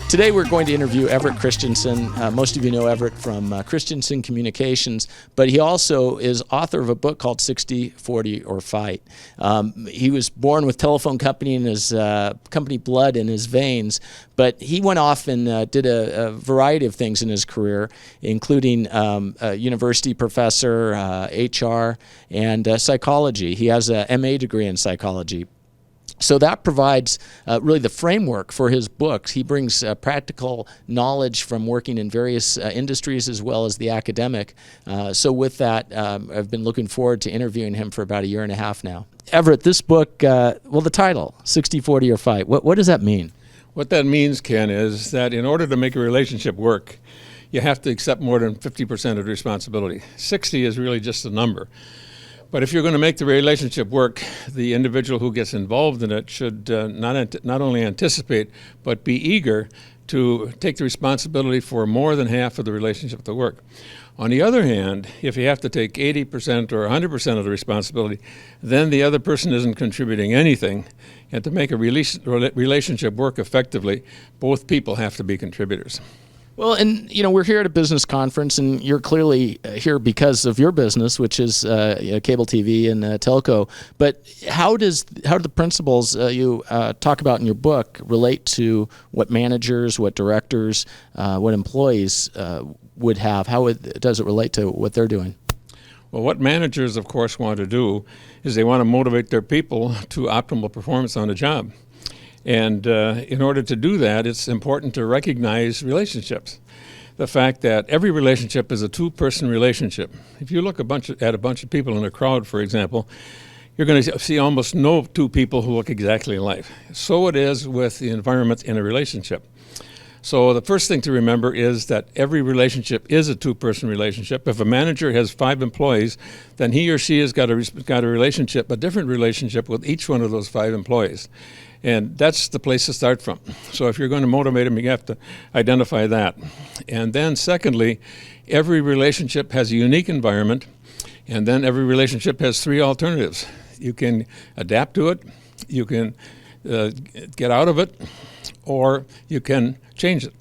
Today we're going to interview Everett Christensen. Most of you know Everett from Christensen Communications, but he also is author of a book called 60, 40, or Fight. He was born with telephone company in his company blood in his veins, but he went off and did a variety of things in his career, including a university professor, HR, and psychology. He has a MA degree in psychology. So that provides really the framework for his books. He brings practical knowledge from working in various industries as well as the academic. So with that, I've been looking forward to interviewing him for about a year and a half now. Everett, this book, the title, 60, 40, or Fight, what does that mean? What that means, Ken, is that in order to make a relationship work, you have to accept more than 50% of the responsibility. 60 is really just a number. But if you're going to make the relationship work, the individual who gets involved in it should not only anticipate, but be eager to take the responsibility for more than half of the relationship to work. On the other hand, if you have to take 80% or 100% of the responsibility, then the other person isn't contributing anything. And to make a relationship work effectively, both people have to be contributors. Well, and we're here at a business conference, and you're clearly here because of your business, which is cable TV and telco. But how do the principles you talk about in your book relate to what managers, what directors, what employees would have? How does it relate to what they're doing? Well, what managers, of course, want to do is they want to motivate their people to optimal performance on the job. And in order to do that, it's important to recognize relationships. The fact that every relationship is a two-person relationship. If you look at a bunch of people in a crowd, for example, you're going to see almost no two people who look exactly alike. So it is with the environment in a relationship. So the first thing to remember is that every relationship is a two-person relationship. If a manager has 5 employees, then he or she has got a relationship, a different relationship with each one of those 5 employees. And that's the place to start from. So if you're going to motivate them, you have to identify that. And then secondly, every relationship has a unique environment, and then every relationship has 3 alternatives. You can adapt to it, you can get out of it, or you can change it.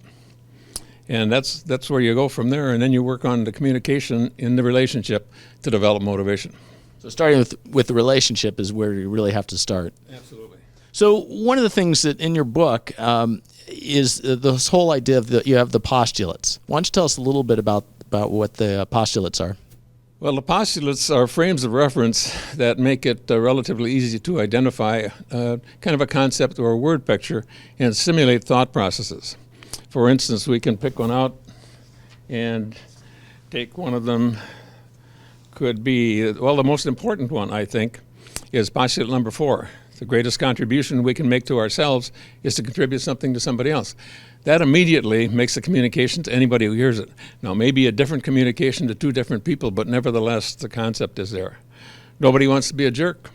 And that's where you go from there, and then you work on the communication in the relationship to develop motivation. So starting with the relationship is where you really have to start. Absolutely. So one of the things that in your book is this whole idea of you have the postulates. Why don't you tell us a little bit about what the postulates are? Well, the postulates are frames of reference that make it relatively easy to identify kind of a concept or a word picture and simulate thought processes. For instance, we can pick one out and take one of them. Could be, the most important one, I think, is postulate number 4. The greatest contribution we can make to ourselves is to contribute something to somebody else. That immediately makes a communication to anybody who hears it. Now, maybe a different communication to 2 different people, but nevertheless, the concept is there. Nobody wants to be a jerk.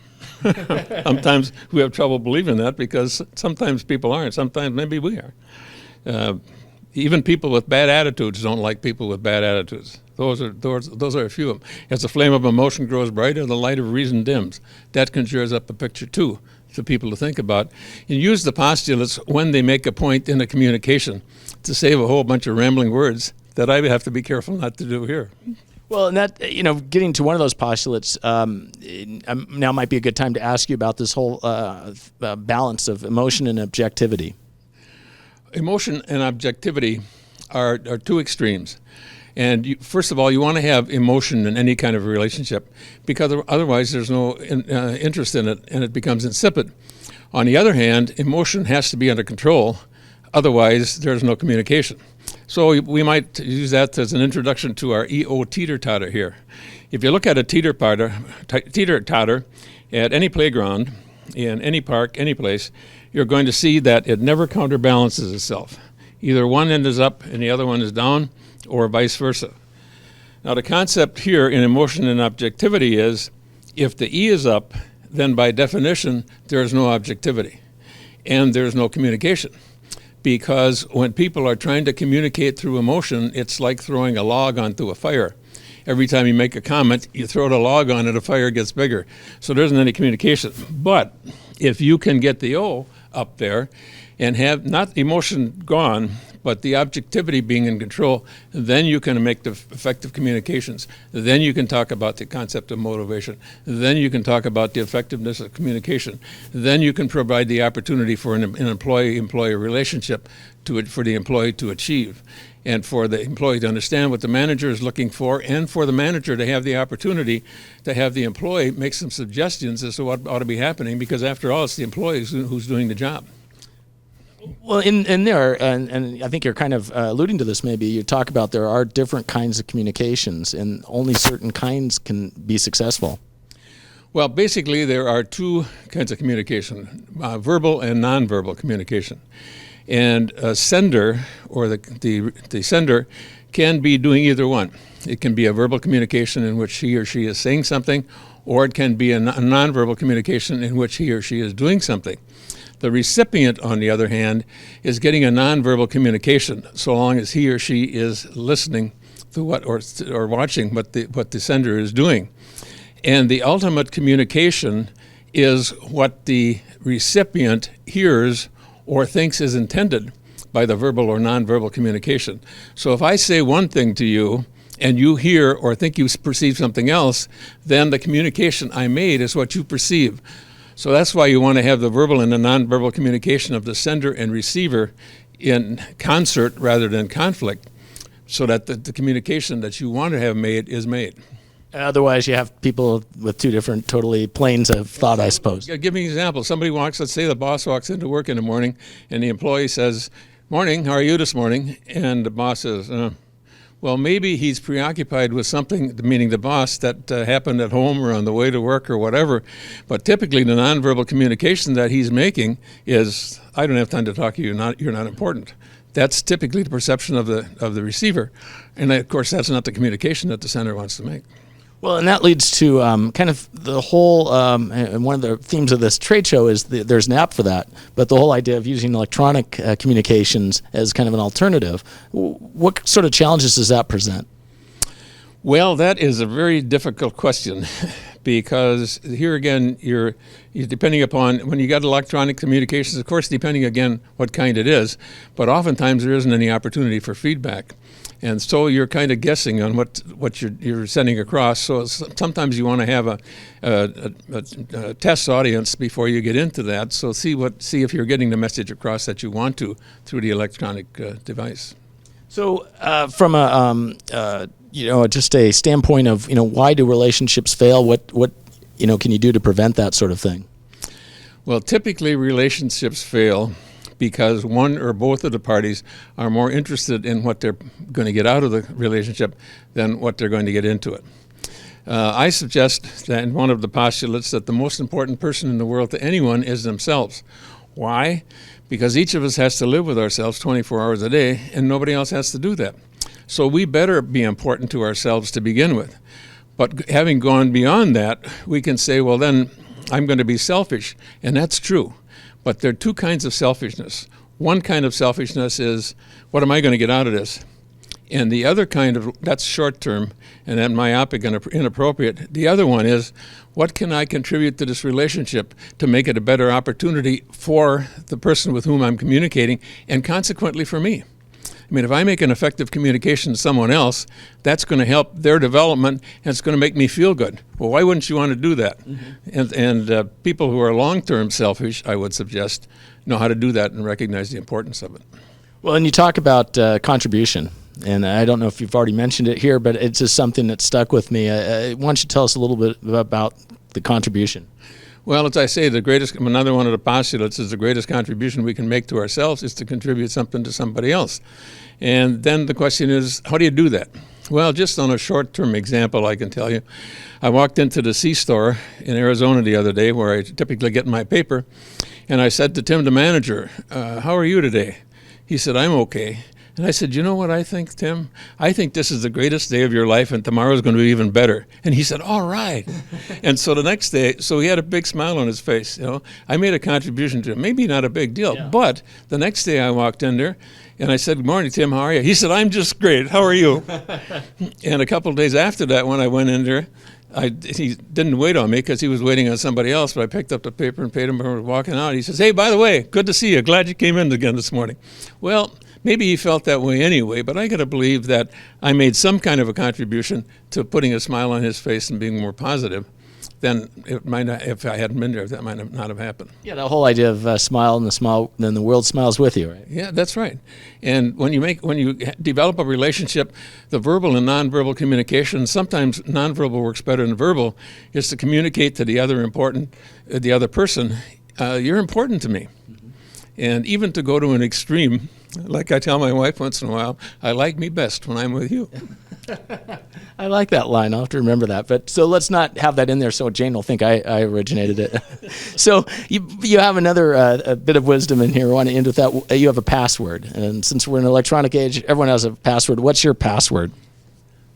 Sometimes we have trouble believing that because sometimes people aren't. Sometimes maybe we are. Even people with bad attitudes don't like people with bad attitudes. Those are a few of them. As the flame of emotion grows brighter, the light of reason dims. That conjures up a picture, too, for people to think about. And use the postulates when they make a point in a communication to save a whole bunch of rambling words that I have to be careful not to do here. Well, and that, getting to one of those postulates, now might be a good time to ask you about this whole balance of emotion and objectivity. Emotion and objectivity are 2 extremes. And first of all, you want to have emotion in any kind of relationship because otherwise there's no interest in it and it becomes insipid. On the other hand, emotion has to be under control, otherwise there's no communication. So we might use that as an introduction to our EO teeter-totter here. If you look at a teeter-totter at any playground, in any park, any place, you're going to see that it never counterbalances itself. Either one end is up and the other one is down, or vice versa. Now the concept here in emotion and objectivity is if the E is up, then by definition there is no objectivity and there's no communication. Because when people are trying to communicate through emotion, it's like throwing a log onto a fire. Every time you make a comment, you throw the log on it, the fire gets bigger. So there isn't any communication. But if you can get the O, up there and have not emotion gone, but the objectivity being in control, then you can make the effective communications. Then you can talk about the concept of motivation. Then you can talk about the effectiveness of communication. Then you can provide the opportunity for an employee-employer relationship for the employee to achieve, and for the employee to understand what the manager is looking for, and for the manager to have the opportunity to have the employee make some suggestions as to what ought to be happening, because after all, it's the employee who's doing the job. Well, in there, and I think you're kind of alluding to this maybe, you talk about there are different kinds of communications and only certain kinds can be successful. Well, basically there are two kinds of communication, verbal and nonverbal communication. And a sender, or the sender, can be doing either one. It can be a verbal communication in which he or she is saying something, or it can be a nonverbal communication in which he or she is doing something. The recipient, on the other hand, is getting a nonverbal communication so long as he or she is listening to what or watching what the sender is doing. And the ultimate communication is what the recipient hears or thinks is intended by the verbal or nonverbal communication. So if I say one thing to you and you hear or think you perceive something else, then the communication I made is what you perceive. So that's why you want to have the verbal and the nonverbal communication of the sender and receiver in concert rather than conflict, so that the communication that you want to have made is made. Otherwise, you have people with two different totally planes of thought, I suppose. Give me an example. Somebody walks, let's say the boss walks into work in the morning, and the employee says, "Morning, how are you this morning?" And the boss says, well, maybe he's preoccupied with something, meaning the boss, that happened at home or on the way to work or whatever. But typically the nonverbal communication that he's making is, "I don't have time to talk to you, you're not important." That's typically the perception of the receiver. And of course, that's not the communication that the sender wants to make. Well, and that leads to kind of the whole, and one of the themes of this trade show is there's an app for that, but the whole idea of using electronic communications as kind of an alternative. What sort of challenges does that present? Well, that is a very difficult question because here again, you're depending upon, when you got electronic communications, of course, depending again what kind it is, but oftentimes there isn't any opportunity for feedback. And so you're kind of guessing on what you're sending across. So sometimes you want to have a test audience before you get into that. So see if you're getting the message across that you want to through the electronic device. So from a just a standpoint of why do relationships fail? What can you do to prevent that sort of thing? Well, typically relationships fail because one or both of the parties are more interested in what they're going to get out of the relationship than what they're going to get into it. I suggest that in one of the postulates that the most important person in the world to anyone is themselves. Why? Because each of us has to live with ourselves 24 hours a day, and nobody else has to do that. So we better be important to ourselves to begin with. But having gone beyond that, we can say, well, then I'm going to be selfish, and that's true. But there are two kinds of selfishness. One kind of selfishness is, what am I going to get out of this? And the other kind of, that's short-term and then myopic and inappropriate. The other one is, what can I contribute to this relationship to make it a better opportunity for the person with whom I'm communicating and consequently for me? I mean, if I make an effective communication to someone else, that's going to help their development and it's going to make me feel good. Well, why wouldn't you want to do that? Mm-hmm. And people who are long-term selfish, I would suggest, know how to do that and recognize the importance of it. Well, and you talk about contribution, and I don't know if you've already mentioned it here, but it's just something that stuck with me. Why don't you tell us a little bit about the contribution? Well, as I say, another one of the postulates is the greatest contribution we can make to ourselves is to contribute something to somebody else. And then the question is, how do you do that? Well, just on a short-term example, I can tell you. I walked into the C-store in Arizona the other day where I typically get my paper, and I said to Tim, the manager, how are you today? He said, I'm okay. And I said, you know what I think, Tim? I think this is the greatest day of your life and tomorrow's going to be even better. And he said, all right. And so the next day, so he had a big smile on his face. I made a contribution to him. Maybe not a big deal, but the next day I walked in there and I said, good morning, Tim, how are you? He said, I'm just great. How are you? And a couple of days after that, when I went in there, he didn't wait on me because he was waiting on somebody else, but I picked up the paper and paid him for walking out. He says, "Hey, by the way, good to see you. Glad you came in again this morning." Well, maybe he felt that way anyway, but I got to believe that I made some kind of a contribution to putting a smile on his face and being more positive. Then it might not, if I hadn't been there, that might not have happened. Yeah, the whole idea of smile and then the world smiles with you, right? Yeah, that's right. And when you develop a relationship, the verbal and nonverbal communication, sometimes nonverbal works better than verbal, is to communicate to the other person, you're important to me. Mm-hmm. And even to go to an extreme, like I tell my wife once in a while, I like me best when I'm with you. I like that line. I'll have to remember that. But so let's not have that in there so Jane will think I originated it. So you have another a bit of wisdom in here. I want to end with that. You have a password. And since we're in an electronic age, everyone has a password. What's your password?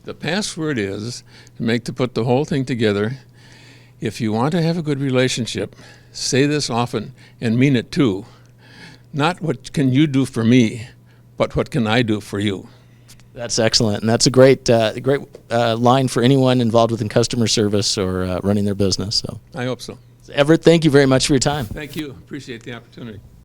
The password is, to put the whole thing together, if you want to have a good relationship, say this often and mean it too. Not what can you do for me, but what can I do for you? That's excellent, and that's a great line for anyone involved within customer service or running their business. So I hope so. Everett, thank you very much for your time. Thank you. Appreciate the opportunity.